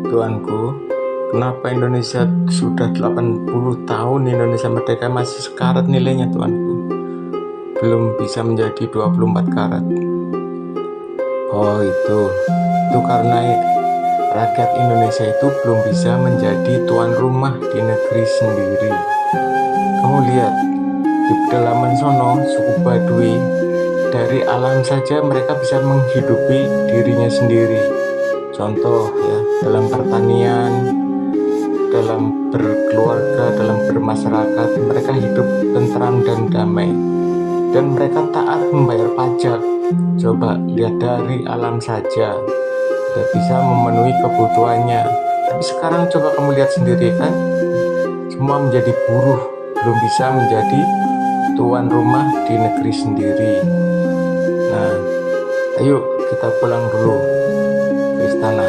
Tuanku, kenapa Indonesia sudah 80 tahun Indonesia merdeka masih sekarat nilainya, Tuanku? Belum bisa menjadi 24 karat. Oh, itu karena rakyat Indonesia itu belum bisa menjadi tuan rumah di negeri sendiri. Kamu lihat, di pedalaman sono, suku Baduy, dari alam saja mereka bisa menghidupi dirinya sendiri. Contoh ya, dalam pertanian, dalam berkeluarga, dalam bermasyarakat, mereka hidup tentram dan damai. Dan mereka taat membayar pajak. Coba lihat, dari alam saja sudah bisa memenuhi kebutuhannya. Tapi sekarang coba kamu lihat sendiri kan, semua menjadi buruh, belum bisa menjadi tuan rumah di negeri sendiri. Nah, ayo kita pulang dulu ke istana.